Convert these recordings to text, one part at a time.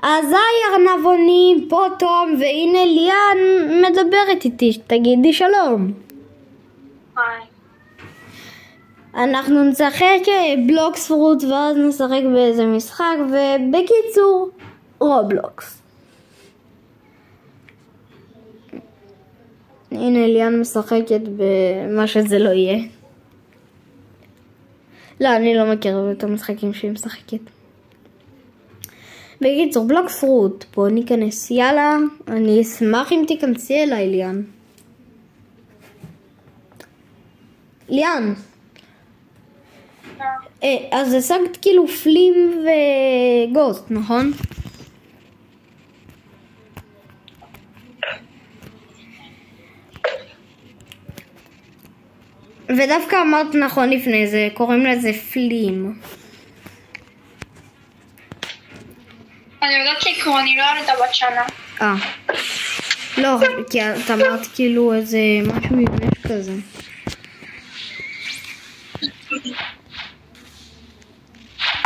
אזי ארנבונים, פה תום, והנה ליאן מדברת איתי, תגידי שלום. היי. אנחנו נשחק בלוקס פרוט ואז נשחק באיזה משחק, ובקיצור רובלוקס. הנה ליאן משחקת במה שזה לא יהיה. לא, אני לא מכירה את המשחקים שהיא משחקת. בקיצור, בלוקס פרוט, בוא ניכנס, יאללה, אני אשמח אם תיכנסי אליי ליאן. ליאן. אז השגת כאילו פלים וגוסט, נכון? ודווקא אמרת נכון לפני זה, קוראים לזה פלים. אני יודעת לקרוא, אני לא יודעת בת שנה. לא, כי את אמרת כאילו איזה משהו יבש כזה.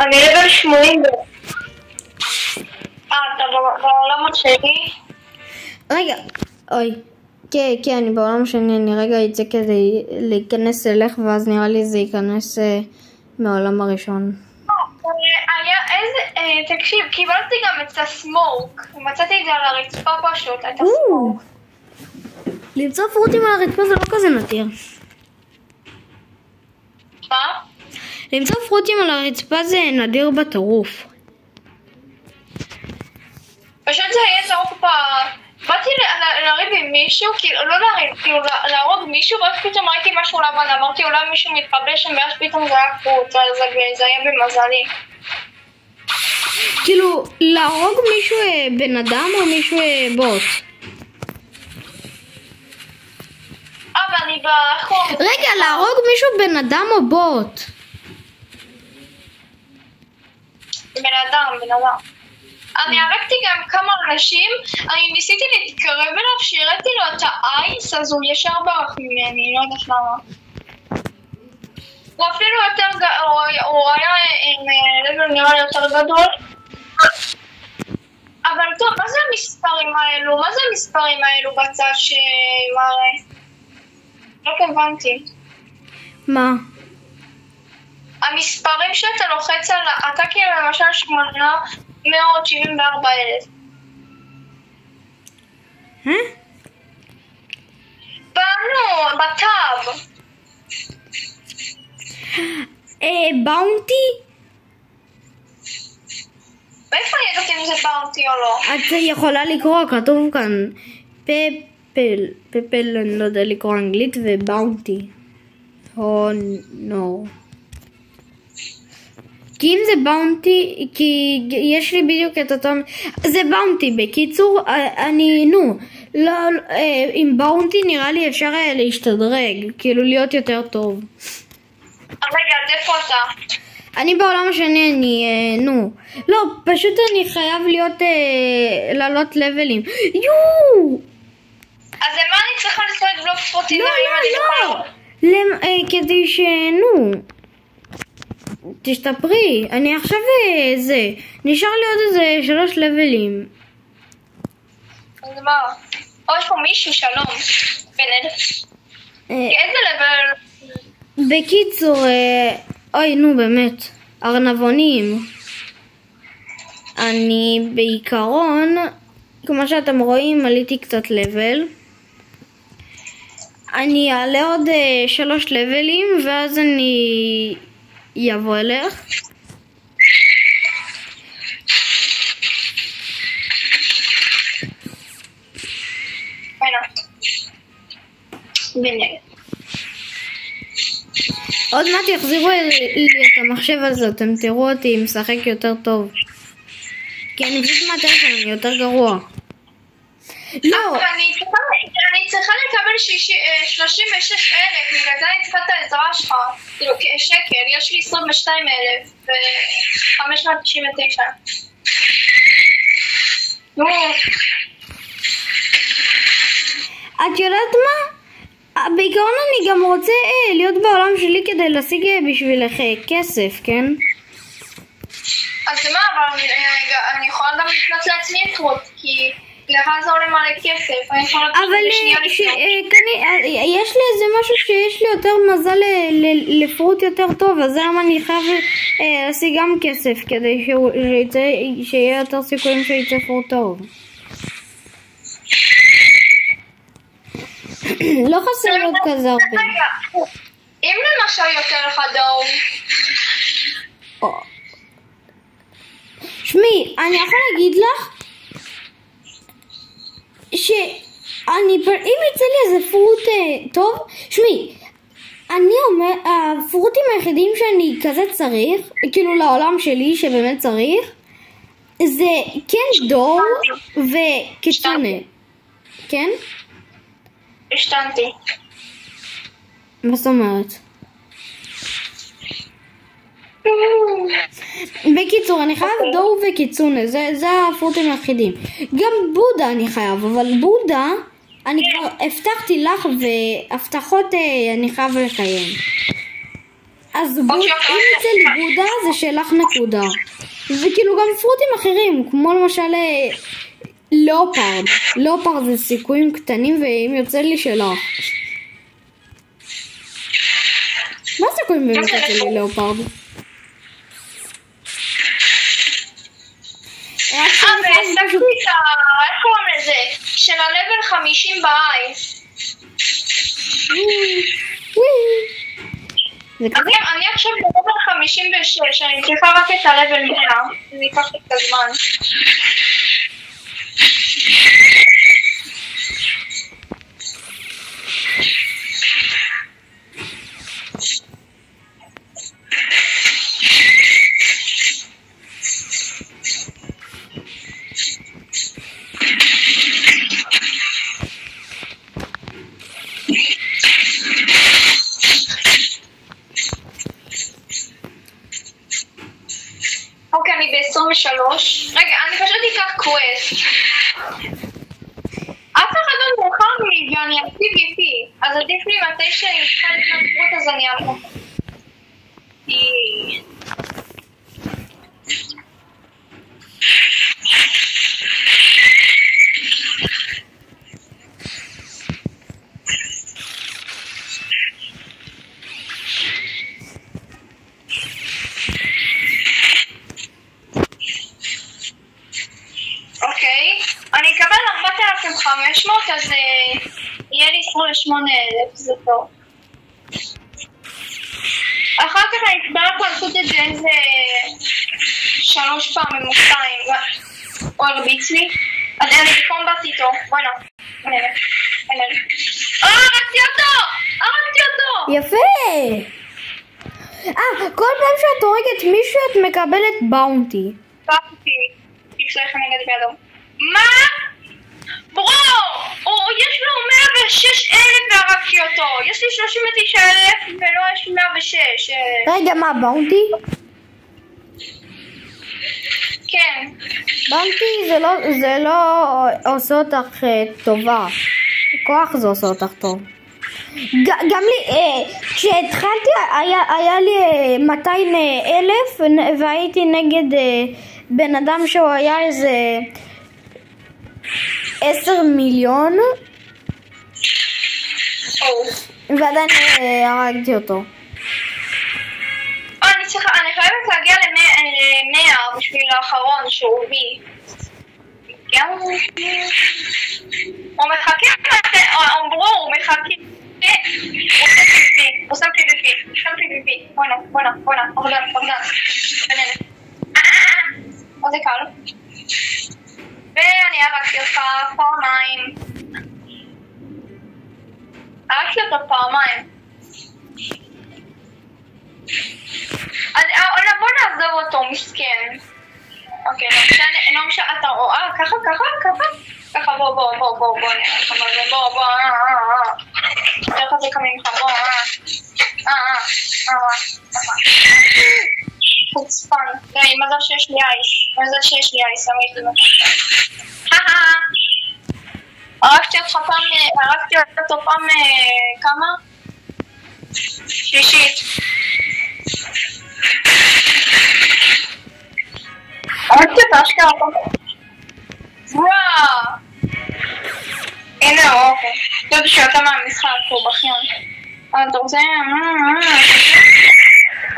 אני לבל 80. אתה בעולם השני? רגע, אוי. כן, אני בעולם השני, אני רגע אצא כדי להיכנס אליך, ואז נראה לי זה ייכנס מהעולם הראשון. היה איזה, תקשיב, קיבלתי גם את הסמוק. מצאתי את זה על הרצפה פשוט, את הסמוק. למצוא פרוטים על הרצפה זה לא כזה נדיר. מה? למצוא פרוטים על הרצפה זה נדיר בטירוף. פשוט זה היה זרוק באתי להריב עם מישהו, כאילו, לא להריב, כאילו, להרוג מישהו, ואז פתאום ראיתי משהו לבן, אמרתי אולי מישהו מתחבא שם, ואז פתאום זה היה פרוט, זה היה במזלי. כאילו, להרוג מישהו בן אדם או מישהו בוט? ואני באחור... רגע, להרוג מישהו בן אדם או בוט? בן אדם. אני הרגתי גם כמה אנשים, אני ניסיתי להתקרב אליו, שהראיתי לו את האייס, אז הוא ישר ברח ממני, לא יודעת למה. הוא אפילו יותר, הוא היה עם לבל נראה לי יותר גדול. אבל טוב, מה זה המספרים האלו? מה זה המספרים האלו בצד שמראה? לא הבנתי. מה? המספרים שאתה לוחץ על... אתה כאילו למשל 874,000. באנו, בטאב. באונטי? איפה אני יודעת אם זה באונטי או לא? את יכולה לקרוא, כתוב כאן פפל, אני לא יודע לקרוא אנגלית, ובאונטי. או נו. כי אם זה באונטי, כי יש לי בדיוק את אותו... זה באונטי, בקיצור, לא, עם באונטי נראה לי אפשר להשתדרג, כאילו להיות יותר טוב. רגע, אז איפה אתה? אני בעולם השני, לא, פשוט אני חייב לעלות לבלים. אז למה אני צריכה לשחק בלוק פרוטים? לא, כדי תשתפרי, אני עכשיו נשאר לי עוד איזה 3 לבלים. אז מה? יש פה מישהו, שלום. איזה לבל? בקיצור, באמת, ארנבונים. אני בעיקרון, כמו שאתם רואים, עליתי קצת לבל. אני אעלה עוד 3 לבלים, ואז אני יבוא אליך. עוד מעט יחזירו לי את המחשב הזה, אתם תראו אותי משחק יותר טוב. כי אני פשוט מהטלפון, אני יותר גרוע. לא. אני צריכה לקבל 36,000, בגלל זה אני צריכה את העזרה שלך. כאילו, שקל, יש לי 22,599. את יודעת מה? בעיקרון אני גם רוצה להיות בעולם שלי כדי להשיג בשבילך כסף, כן? אז מה, אבל אני יכולה גם לקנות לעצמי טרוט, כי לך זה עולה מלא כסף, אני יכולה בשנייה לקנות. יש לי איזה משהו שיש לי יותר מזל לפרוט יותר טוב, אז למה אני חייב להשיג גם כסף כדי שיהיה יותר סיכויים שיצא פרוט טוב. לא חסר עוד כזה הרבה. אם למשל יותר לך דור. שמי, אני יכול להגיד לך שאני, אם יצא לי איזה פרוט טוב, שמי, אני אומר, הפרוטים היחידים שאני כזה צריך, כאילו לעולם שלי שבאמת צריך, זה כן דור וקיצונה. כן? השתנתי. מה זאת אומרת? בקיצור, אני חייב דור וקיצונה, זה הפרוטים היחידים. גם בודה אני חייב, אבל בודה אני כבר הבטחתי לך והבטחות אני חייב לקיים. אז אם יצא לי בודה זה שלך נקודה. וכאילו גם פרוטים אחרים, כמו למשל לאופרד. לאופרד זה סיכויים קטנים ואם יוצא לי שלך. מה סיכויים באמת יוצא לי לאופרד? והסתכלתי את איך קוראים לזה? של הלבל 50 באייס. אני עכשיו בלבל 56, אני צריכה רק את הלבל 100, זה ייקח את הזמן. אוקיי, אני ב-23. רגע, אני פשוט אקח קווסט. אף אחד לא מוכר לי ואני על PvP, אז עדיף לי מתי שאני צריכה לקנות פרוט אז אני אעבור. אוקיי, אני אקבל 4,500 אז יהיה לי 28,000, זה טוב. אחר כך אני אצטרך לעשות את זה איזה 3 פעמים או 2 או הרביץ לי. אז אני בקומבט איתו, בואי נה, נראה. הרגתי אותו! הרגתי אותו! יפה! כל פעם שאת הורגת מישהו את מקבלת באונטי. באונטי. תפסח נגד בידו. מה? ברו! יש לו 106,000 והרגתי אותו. יש לי 39,000 ולא יש לי 106. רגע, מה, באונטי? כן. באונטי זה לא עושה אותך טובה. כוח זה עושה אותך טוב. גם לי, כשהתחלתי היה לי 200,000 והייתי נגד בן אדם שהוא היה איזה 10 מיליון ועדיין הרגתי אותו. אני חייבת להגיע ל-100 בשביל האחרון שהוא בי. הוא מחכה, הוא מחכה. הוא שם PvP, בואנה, אורדן, בננת. עוד זה קל. ואני הרגתי אותך פעמיים. הרגתי אותו פעמיים. אז בוא נעזוב אותו, מסכן. אוקיי, לא משנה, אתה רואה, ככה, בוא, נראה לך מה זה, בוא, יותר חזקה ממך, בוא, חוצפן, מזל שיש לי אייס, אני אגיד לך. הרגתי אותו פעם, כמה? שלישית. אמרתי את אשכרה פה. וואו! הנה אוקיי. זה שיוצא מהמשחק פה בחיון. אתה רוצה?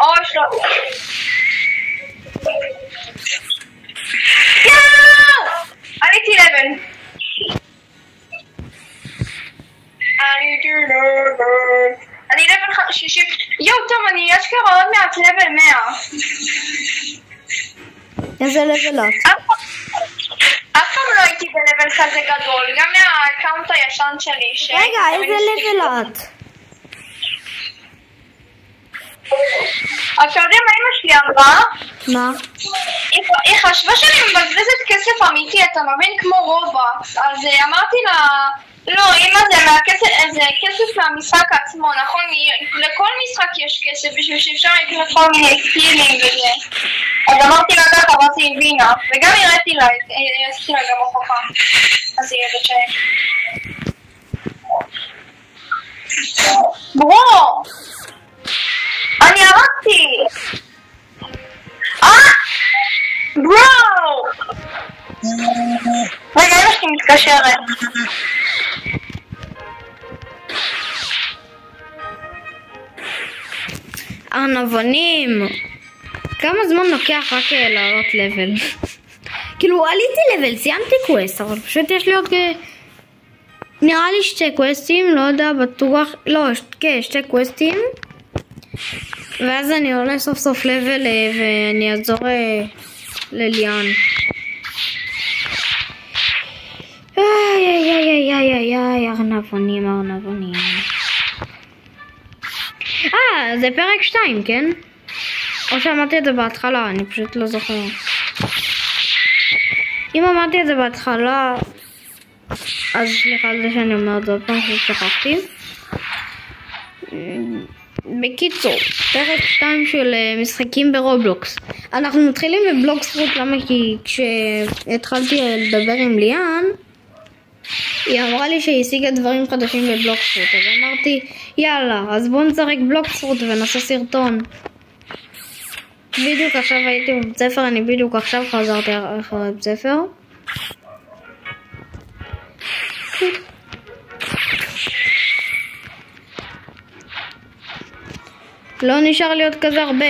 אוי שלא. יאו! עליתי לבל. אני לבל 60. יואו טוב, אני אשכרה עוד מעט לבל 100. איזה לבל את? אף פעם לא הייתי בלבל כזה גדול, גם מהאקאונט הישן שלי. רגע, איזה לבל את? אתה יודע מה אמא שלי אמרה? מה? היא חשבה שאני מבזבזת כסף אמיתי, אתה מבין? כמו רובוקס. אז אמרתי לה, לא, אמא זה כסף מהמשחק עצמו, נכון? לכל משחק יש כסף בשביל שאפשר לקנות כל מיני סקילים וזה. אז אמרתי לה ככה, ואז היא הבינה, וגם הראיתי לה, עשיתי לה גם הוכחה. אז היא יודעת שהם. ברו! אני הרגתי! ברו! רגע, אמא שלי מתקשרת. ארנבונים! כמה זמן לוקח רק לעלות לבל? כאילו עליתי לבל, סיימתי קווסט, אבל פשוט יש לי עוד נראה לי 2 קווסטים, לא יודע, בטוח, לא, כן, 2 קווסטים, ואז אני עולה סוף סוף לבל ואני אעזור לליאן. איי, ארנבונים. זה פרק 2, כן? או שאמרתי את זה בהתחלה, אני פשוט לא זוכר. אם אמרתי את זה בהתחלה, אז סליחה על זה שאני אומרת עוד פעם ששכחתי. בקיצור, פרק 2 של משחקים ברובלוקס. אנחנו מתחילים בבלוקספרוט, למה? כי כשהתחלתי לדבר עם ליאן, היא אמרה לי שהיא השיגה דברים חדשים בבלוקספרוט, אז אמרתי, יאללה, אז בואו נשחק בלוקספרוט ונעשה סרטון. בדיוק עכשיו הייתי בבית ספר, אני בדיוק עכשיו חזרתי אחרי בית ספר. לא נשאר לי עוד כזה הרבה.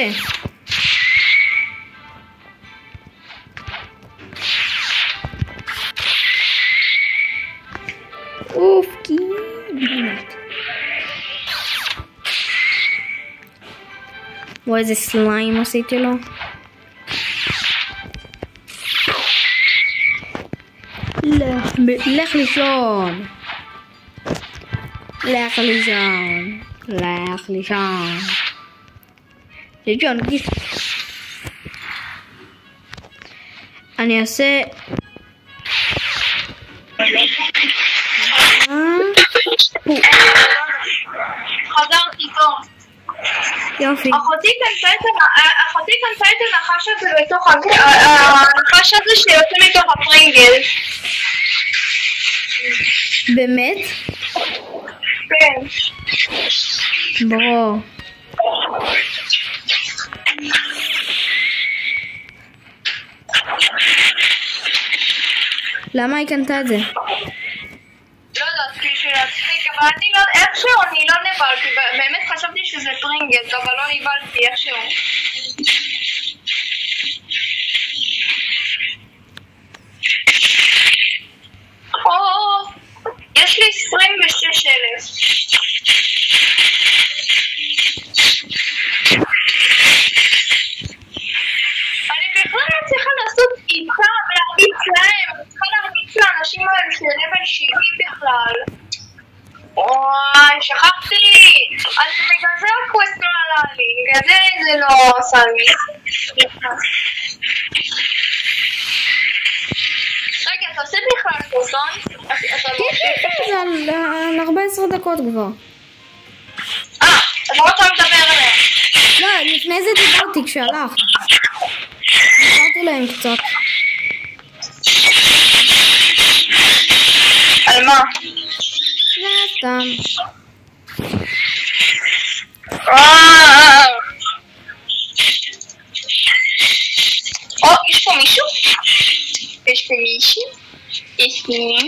אוף, באמת. וואי, איזה סליים עשיתי לו. לך לישון. לישון. אני אעשה... חזרתי טוב. יופי. אחותי קנתה את הנחש הזה בתוך הנחש הזה שיוצא מתוך הפרינגל. באמת? כן. ברו. למה היא קנתה את זה? לא יודעת, בשביל להצחיק, אבל אני לא, איכשהו אני לא נבלתי, באמת חשבתי שזה פרינגלס, אבל לא נבלתי איכשהו. יש לי 26,000. אני בכלל לא צריכה לעשות איתך ולהרביץ להם, צריכה להרביץ לאנשים האלה של לבל 70 בכלל. וואי, שכחתי. אז בגלל זה הקווסט לא עלה לי, בגלל זה לא עשה לי. רגע, אתה עושה בכלל סרטון? כן, זה על 14 דקות כבר. אז לא רוצה לדבר עליהם. לא, לפני זה דיברתי כשהלך. דיברתי להם קצת. על מה? זה סתם. יש פה מישהו? יש פה מישהי? יש לי...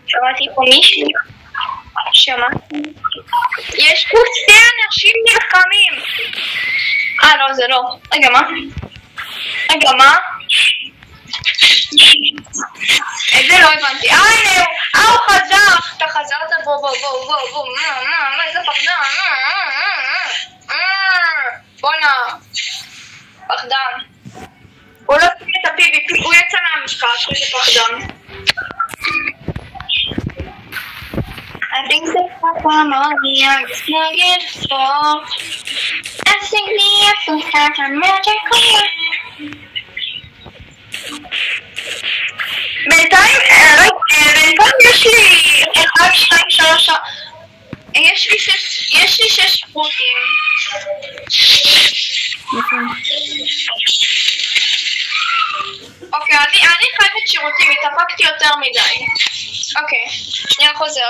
שמעתי פה מישהי? שמעתי? יש פה שתי אנשים נלחמים! לא, זה לא. רגע, מה? את זה לא הבנתי. הנה הוא חזר! אתה חזרת, בוא. מה, איזה פחדן? בואנה. פחדן. הוא לא עושה את ה-PVP, הוא יצא מהמשחק, איזה פחדן. I think the problem on the young is not for. I think the apples start on magically. בינתיים יש לי 1, 2, 3, יש לי 6 פרוטים. אוקיי, אני חייבת שירותים, התאפקתי יותר מדי. אוקיי, שנייה חוזרת.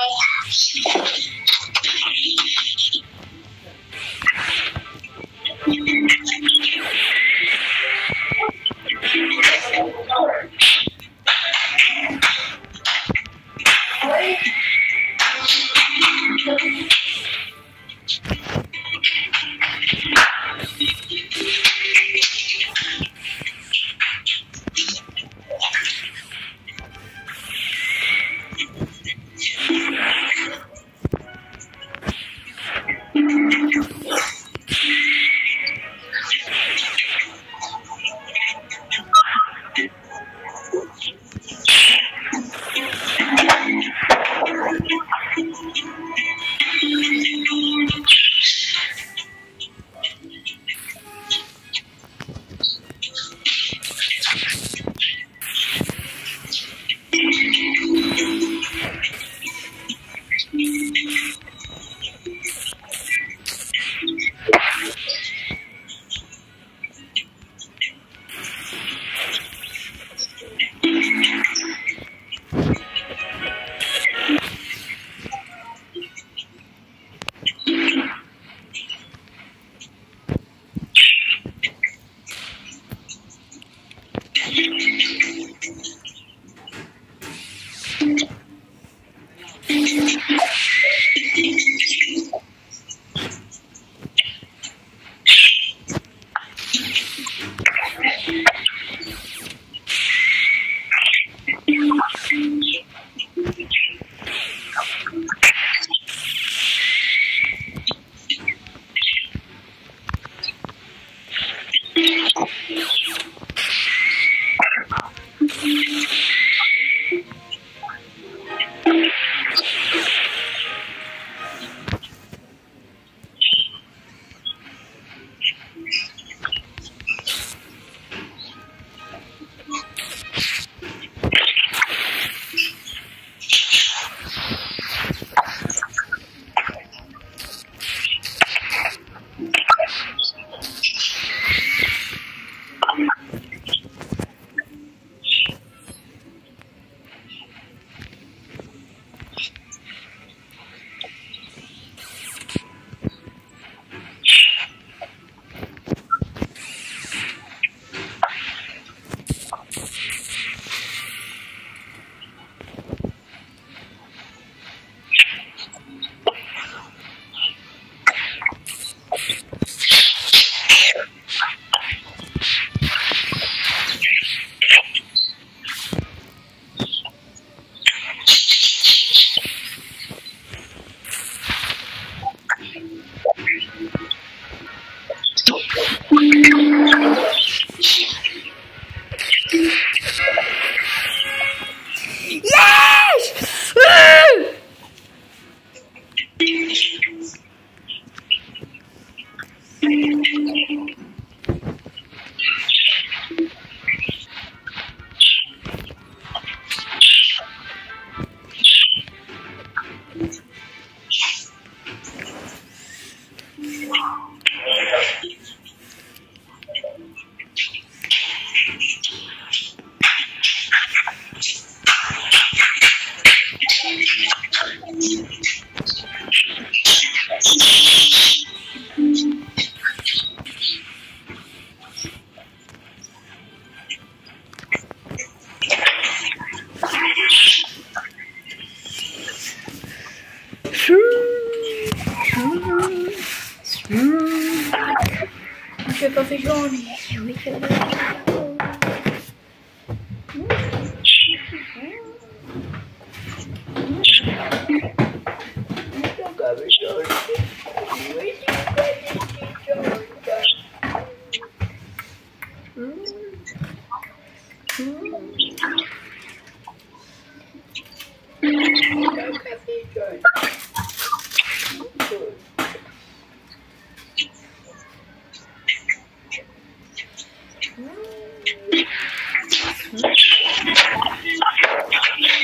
קפה שוני.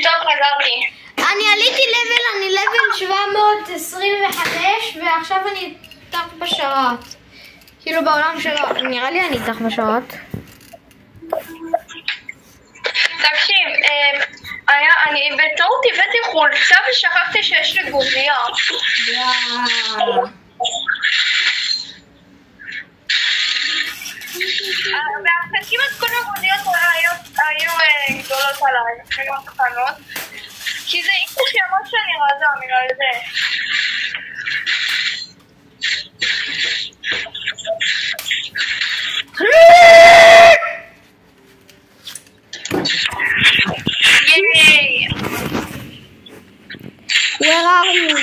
טוב, חזרתי. אני עליתי לבל, אני לבל 725 ועכשיו אני איתך בשרת. כאילו בעולם שלו, נראה לי אני איתך בשרת. תקשיב, אני בטעות הבאתי חולצה ושכחתי שיש לי גובייה. כמעט כל הגודיות היו גדולות עליי, היו קטנות, כי זה איפה שמות שאני רזה בגלל זה. ייי! Where are you?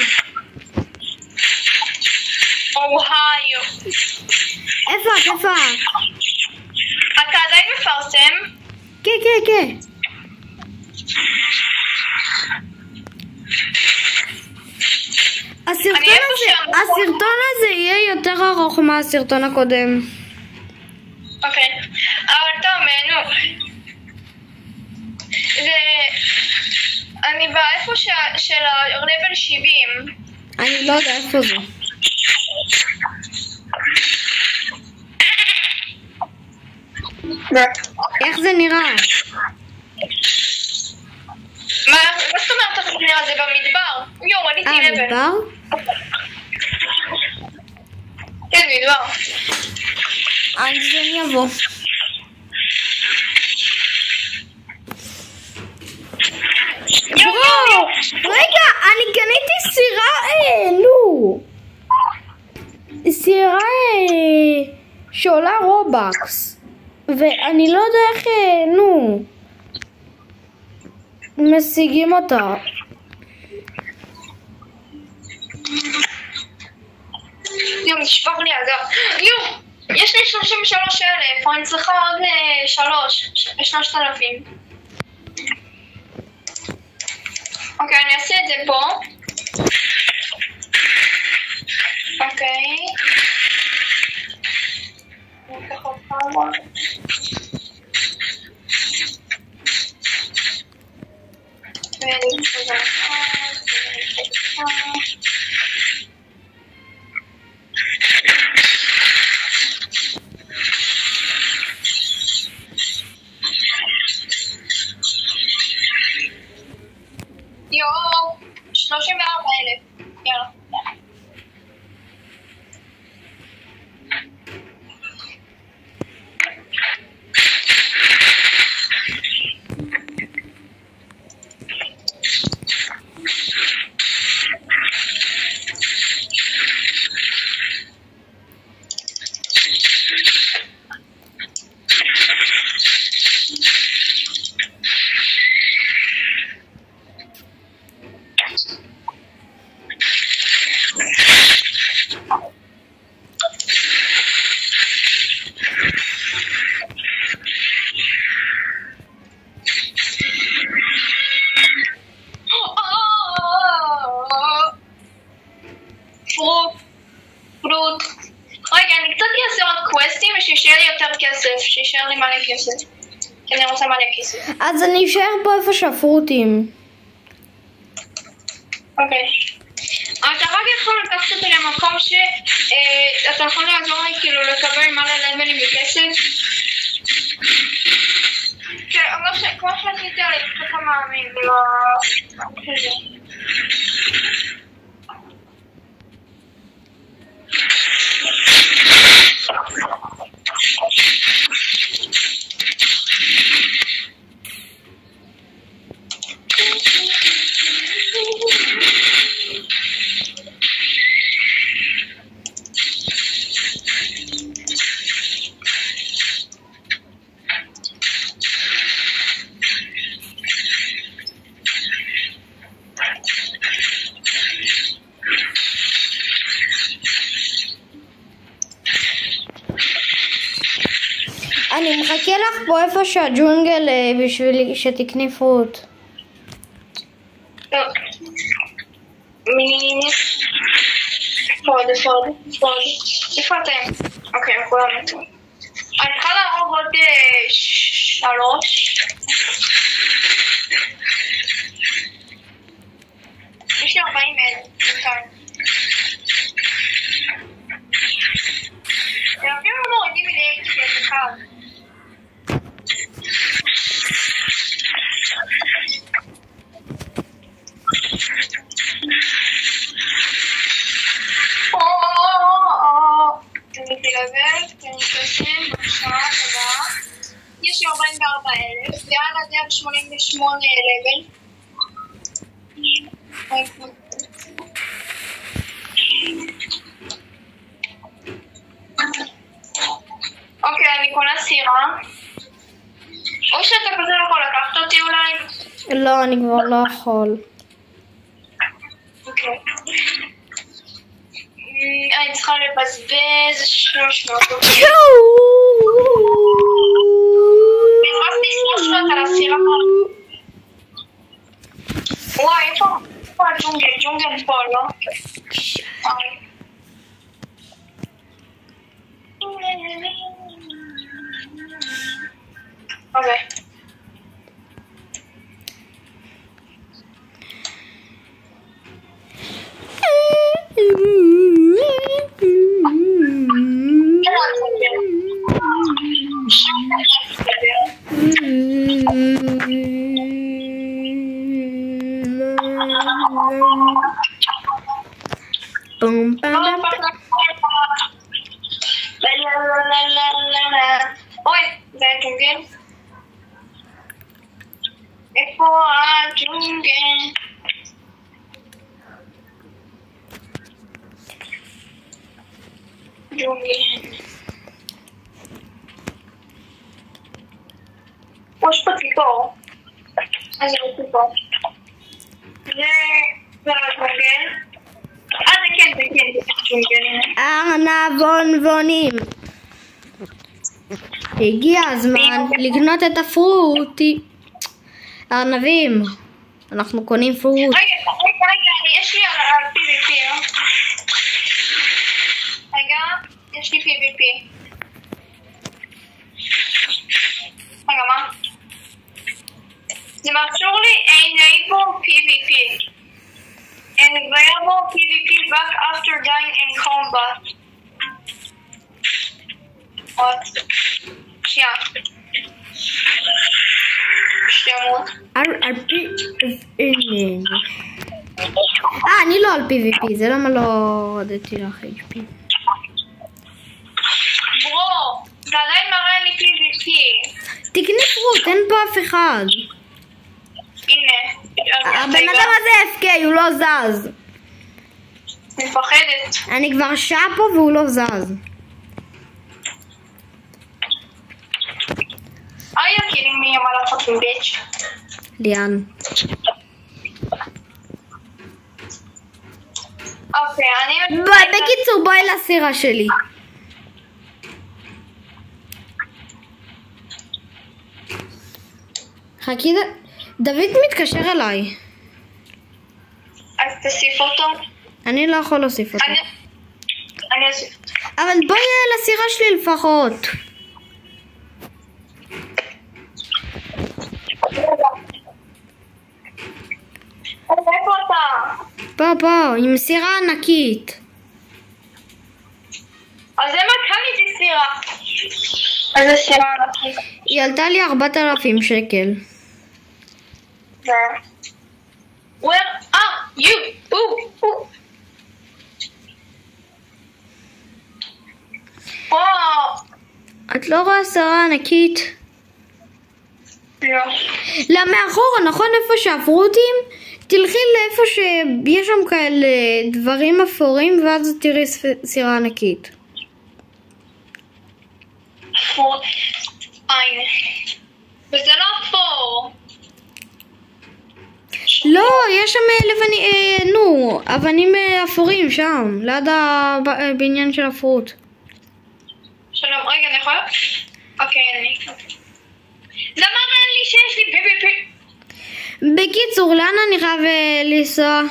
אוהיו. איפה? אתה עדיין מפרסם? כן. הסרטון הזה יהיה יותר ארוך מהסרטון הקודם. אוקיי, אבל טוב, נו. אני באיפה של הרבל 70. אני לא יודע איפה זה. איך זה נראה? מה זאת אומרת איך זה נראה? זה במדבר. יואו, עליתי לבל. מדבר? כן, מדבר. אז אני אבוא. יואו! רגע, אני קניתי סירה, סירה שעולה רובקס. ואני לא יודע איך, משיגים אותה. יואו, נשפך לי הגב. יואו, יש לי 33,000, אני צריכה עוד 3,000. אוקיי, אני אעשה את זה פה. אוקיי. ניקח עוד כמה. יואו, 34,000. יאללה. פרוט. רגע, אני קצת אעשה עוד קווסטים ושישאר לי יותר כסף, שישאר לי מלא כסף. כי אני רוצה מלא כסף. אז אני אשאר פה איפה שהפרוטים. אוקיי. אתה רק יכול לקחת אותי למקום שאתה יכול לעזור לי כאילו לקבל מלא לבלים בכסף. כן, אבל כמו שעשיתי על ככה מאמין, לא... מחכה לך פה איפה שהג'ונגל בשביל שתקני פרוט. פוד. איפה אתם? אוקיי, כולם מתו. אני צריכה להרוג עוד 3. יש לי 40,000. הם אפילו לא מורידים לי את אחד. יש לי 44,000, ועל הדרך 88 לבל. אוקיי, אני קונה סירה. או שאתה כזה יכול לקחת אותי אולי? לא, אני כבר לא יכול. אוקיי. אני צריכה לבזבז 300. בזבזתי 300 על הסירה. וואי, איפה הג'ונגל? ג'ונגל פה, לא? אוקיי. אוי, זה הג'ונגל. איפה הג'ונגל? ג'ונגל. יש פה ציפור. אז זה ציפור. זה הג'ונגל. זה כן, ג'ונגל. ארנבונים. הגיע הזמן לקנות את הפרוטי. ארנבים, אנחנו קונים פרוט. רגע, יש לי PVP. רגע, יש לי PVP. רגע, מה? זה מאפשר לי enable PVP. Enable PVP back after dying in combat. What? שנייה. שתמות. אני לא על PVP, זה למה לא הורדתי לך HP. ברו, זה עדיין מראה לי PVP. תקני פרוט, אין פה אף אחד. הנה. הבן אדם הזה FK, הוא לא זז. מפחדת. אני כבר שעה פה והוא לא זז. Are you kidding me, you motherfucking bitch? ליאן. אוקיי, אני... בקיצור, בואי לסירה שלי. חכי, דוד מתקשר אליי. אז תוסיף אותו. אני לא יכול להוסיף אותו. אני אוסיף. אבל בואי לסירה שלי לפחות. איפה אתה? פה, עם סירה ענקית. אז למה קניתי סירה? איזה סירה ענקית? היא עלתה לי 4,000 שקל. Where are you? וואו. את לא רואה סירה ענקית? לא. לא, מאחורה, נכון איפה שהפרוטים? תלכי לאיפה שיש שם כאלה דברים אפורים ואז תראי סירה ענקית. הנה. וזה לא אפור. לא, יש שם אבנים אפורים שם, ליד הבניין של הפרוט. שלום, רגע, אני יכולה? אוקיי, אני... בקיצור, לאן אני חייב לנסוע?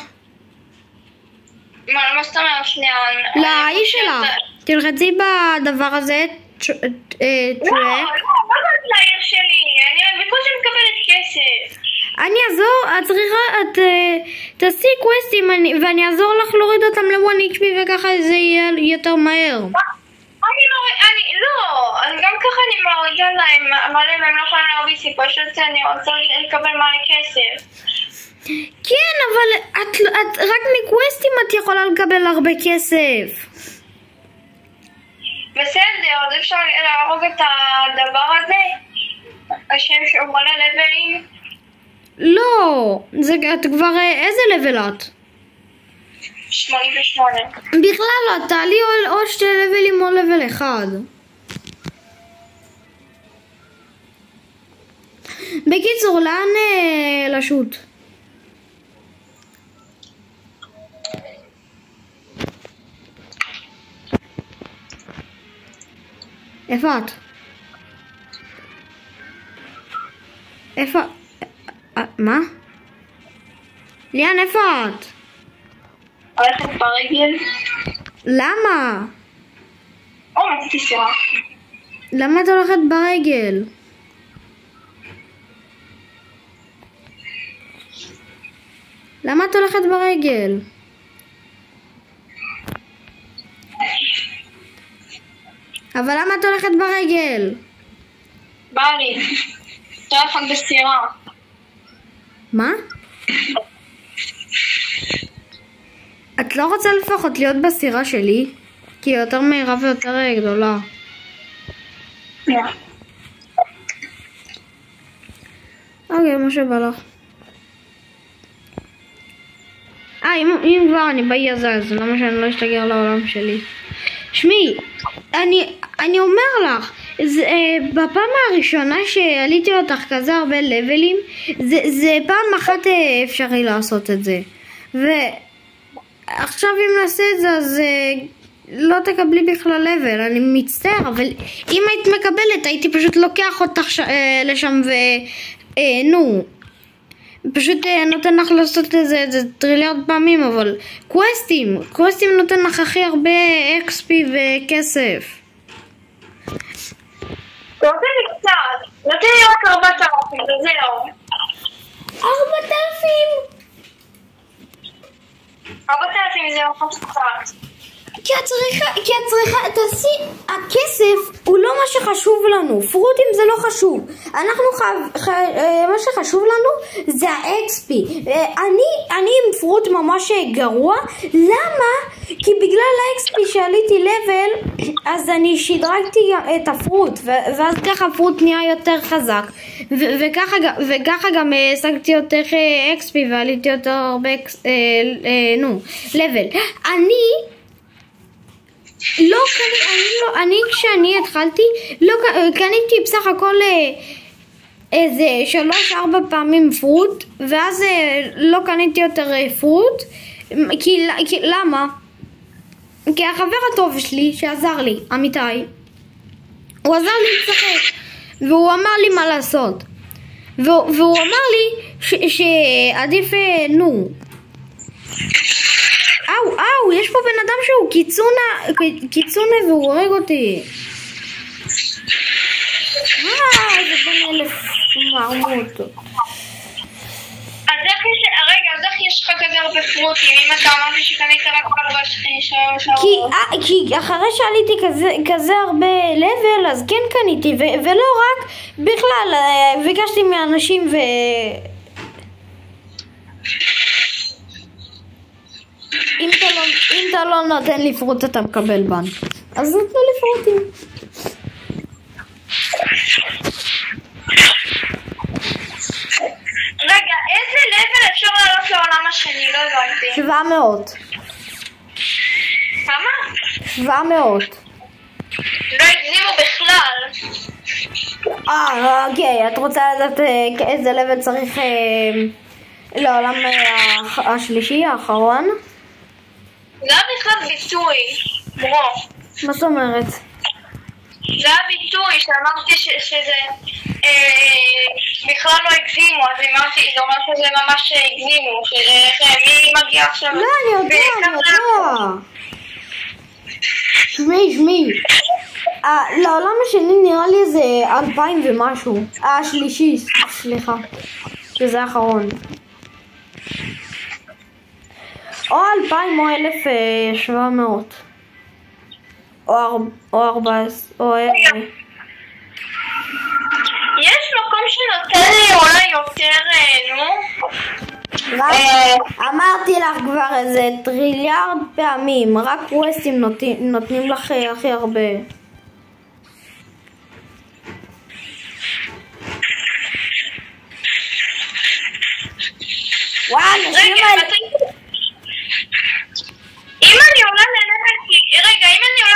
מה זאת אומרת שנייה? לאיש שלך. תלחצי בדבר הזה, לא, לא לעיר שלי, אני בקושי מקבלת כסף. אני אעזור, את צריכה, תעשי קווסטים ואני אעזור לך להוריד אותם ל1 HP וככה זה יהיה יותר מהר. גם ככה אני מורידה להם מלא והם לא יכולים להרביץ לי, פשוט אני רוצה לקבל מלא כסף. כן, אבל את רק מקווסטים את יכולה לקבל הרבה כסף. בסדר, אז אפשר להרוג את הדבר הזה? השם שהוא מלא לבלים? לא, את כבר, איזה לבל את? 88. בכלל לא, תעלי עוד 2 לבלים או לבל 1. בקיצור, לאן לשוט? איפה את? איפה? מה? ליאן, איפה את? הולכת ברגל. למה? מצאתי סירה. למה את הולכת ברגל? למה את הולכת ברגל? אבל למה את הולכת ברגל? בא לי. טלפון בסירה. מה? את לא רוצה לפחות להיות בסירה שלי? כי היא יותר מהירה ויותר גדולה. לא. אוקיי, מה שבא לך. אם כבר אני באי הזה, אז למה שאני לא אשתגר לעולם שלי? שמי, אני אומר לך, בפעם הראשונה שעליתי אותך כזה הרבה לבלים, זה פעם אחת אפשרי לעשות את זה. ועכשיו אם נעשה את זה, אז לא תקבלי בכלל לבל, אני מצטער, אבל אם היית מקבלת, הייתי פשוט לוקח אותך לשם פשוט נותן לך לעשות את זה טריליארד פעמים, אבל קווסטים נותן לך הכי הרבה XP וכסף. נותן לי קצת, נותן לי רק 4,000, וזהו. 4,000? 4,000 זה ממש קצת. כי את צריכה, הכסף הוא לא מה שחשוב לנו, פרוטים זה לא חשוב, מה שחשוב לנו זה ה-XP. אני עם פרוט ממש גרוע, למה? כי בגלל ה-XP שעליתי לבל, אז אני שדרגתי את הפרוט, ואז ככה הפרוט נהיה יותר חזק, וככה גם השגתי יותר XP ועליתי יותר הרבה לבל. אני כשאני התחלתי, לא קניתי בסך הכל איזה 3-4 פעמים פרוט, ואז לא קניתי יותר פרוט, למה? כי החבר הטוב שלי שעזר לי, אמיתי, הוא עזר לי לשחק, והוא אמר לי מה לעשות, והוא אמר לי שעדיף יש פה בן אדם שהוא קיצונה והוא הורג אותי. זה בן 1000 מעמות. אז איך יש לך כזה הרבה פרוטים? אם אתה אמרת שקנית רק 4 שעות? כי אחרי שעליתי כזה הרבה לבל, אז כן קניתי, ולא רק, בכלל, ביקשתי מאנשים אם אתה לא נותן לי פרוט אתה מקבל בן, אז נתנו לי פרוטים. רגע, איזה לבל אפשר לעלות לעולם השני? לא הבנתי. 700. כמה? 700. לא הגזימו בכלל. אוקיי, את רוצה לדעת איזה לבל צריך לעולם השלישי, האחרון? זה היה בכלל ביטוי, ברו. מה זאת אומרת? זה היה ביטוי שאמרתי שזה בכלל לא הגזימו, אז אמרתי, זה אומר שזה ממש הגזימו, מי מגיע עכשיו? לא, אני יודע. שמי. לעולם השני נראה לי זה 2000 ומשהו. השלישי, סליחה. שזה האחרון. או 2000 או 1700. או 14, או... יש מקום שנותן לי אולי יותר, אמרתי לך כבר איזה טריליארד פעמים, רק ווסטים נותנים לך הכי הרבה. וואי, נשים האלה... אם אני עולה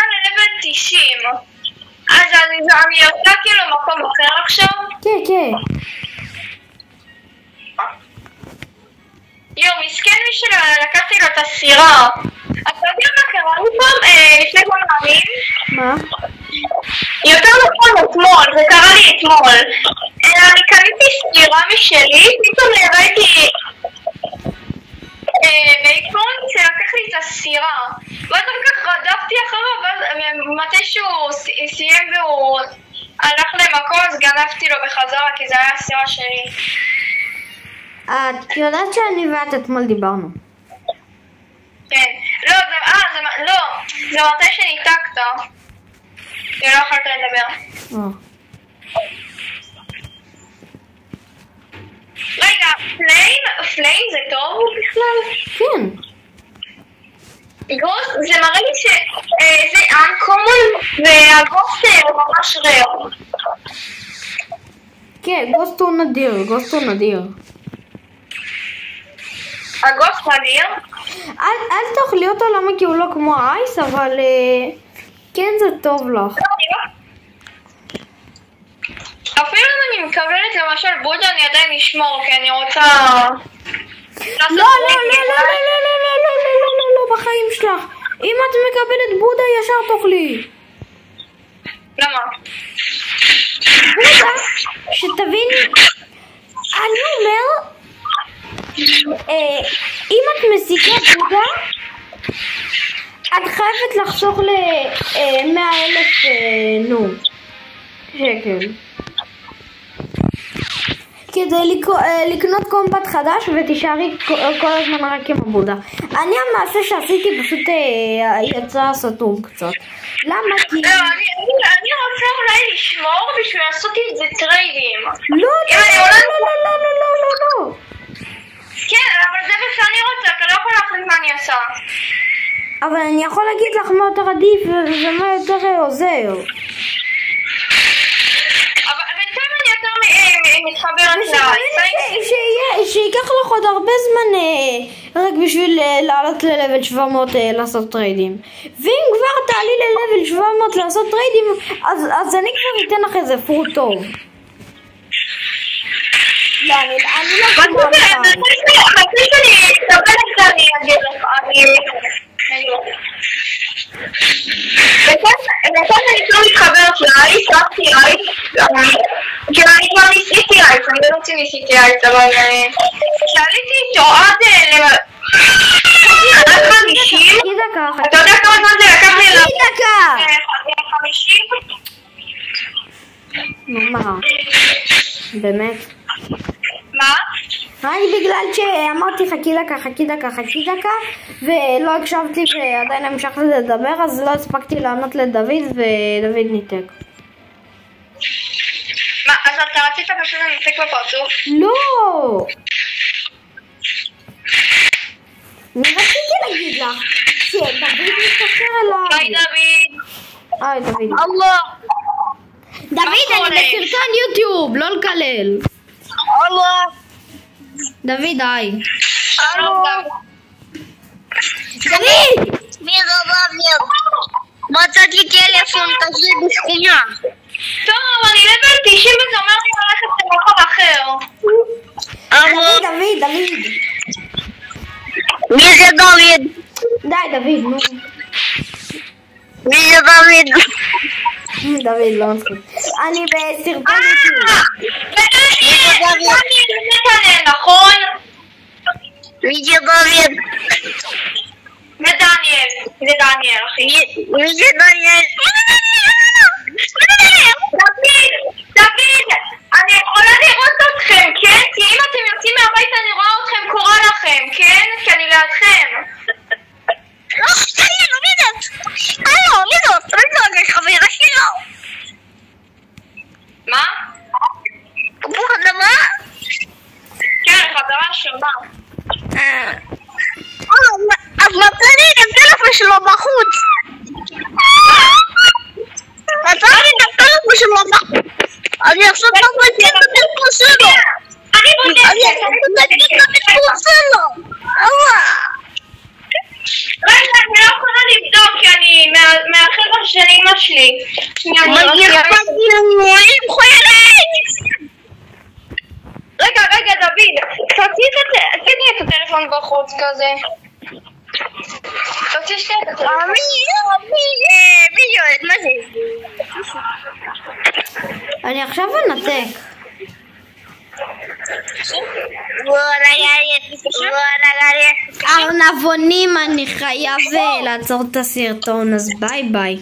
ללבל 90, אז אני עושה כאילו מקום אחר עכשיו? כן. מסכן מי שלקחתי לו את הסירה. אתה יודע מה קרה לי פעם? לפני כמה ימים? מה? יותר נכון אתמול, זה קרה לי אתמול. אני קניתי סירה משלי, פתאום ראיתי בעיקרון שלקח לי את הסירה. ואז כך רדפתי אחריו, ומתי שהוא סיים והוא הלך למקום, אז גנבתי לו בחזרה, כי זה היה הסירה שלי. את יודעת שאני ואת אתמול דיברנו. כן. לא, זה מתי שניתקת. ולא יכולת לדבר. רגע, פליים זה טוב בכלל? כן. גוסט, זה מראה לי שזה uncommon והגוסט הוא ממש רר. כן, גוסט הוא נדיר. הגוסט נדיר? אל תאכלי אותו למה כי הוא לא כמו אייס, אבל כן זה טוב לך. אפילו אם אני מקבלת למשל בודה אני עדיין אשמור, כי אני רוצה... לא, בחיים שלך. אם את מקבלת בודה ישר תאכלי. למה? בודה, שתביני, אני אומר, אם את מסיקה בודה, את חייבת לחסוך ל100,000 שקל. כדי לקנות קומבט חדש ותישארי כל הזמן רק עם הבודה. אני המעשה שעשיתי פשוט יצא סתום קצת. למה? כי... אני רוצה אולי לשמור בשביל לעשות את זה טריידים. לא. כן, אבל זה מה שאני רוצה, אתה לא יכול להחליט מה אני עושה. אבל אני יכול להגיד לך מה יותר עדיף ומה יותר עוזר. מתחברת שייקח לך עוד הרבה זמן רק בשביל לעלות ללבל 700 לעשות טריידים. ואם כבר תעלי ללבל 700 לעשות טריידים, אז אני כבר אתן לך איזה פרוט טוב. לא, אני לא כמו לך. מתי שאני אקבל את זה אני אגיד לך, וכן אני לא מתחברת לאייס, רק אייס, כאילו אני כבר ניסיתי אייס, אני לא רוצה ניסיתי אייס, אבל שעליתי איתו עד 50, אתה יודע כמה זמן זה לקח לי דקה! 50? מה? באמת? מה? רק בגלל שאמרתי חכי דקה ולא הקשבתי ועדיין המשכתי לדבר, אז לא הספקתי לענות לדוד ודוד ניתק. מה, אז אתה רצית פשוט לנתק בפרצוף? לא! אני רציתי להגיד לך שדוד מתקשר אליי. היי דוד. היי דוד. אללה. דוד, אני בסרטון יוטיוב, לא לקלל. אללה. דוד, היי. שלום דוד! מי רבב? מצאתי טלפון כזה בשכונה. טוב, אני לבל 90 וזה אומר לי ללכת למקום אחר. דוד. מי זה דוד? די, דוד, נו. מי זה דוד? דוד, לא מצחיק. אני בסרטון יוטיוב. נכון? מי זה דניאל? זה דניאל, אחי. מי זה דניאל? דוד, אני יכולה לראות אתכם, כן? כי אם אתם יוצאים מהבית אני רואה אתכם קורא לכם, כן? כי אני לידכם. לא, תגידו, מי זאת? הלו, מי זאת? מי זאת? זה חברה שלו. מה? תפוח אדמה? כן, חברה שמה. אז מצא לי את הטלפון שלו בחוץ. מצא לי את הטלפון שלו בחוץ. אני עכשיו תבדקי את הטלפון שלו. אני בודקת. תבדקי את הטלפון שלו. רגע, אני לא יכולה לבדוק כי אני מהחבר'ה של אמא שלי. רגע, דוד, תציעי את הטלפון בחוץ כזה. תוציא שתי את הטלפון. מי יועד? מה זה? אני עכשיו אנתק. ארנבונים, אני חייב לעצור את הסרטון, אז ביי ביי.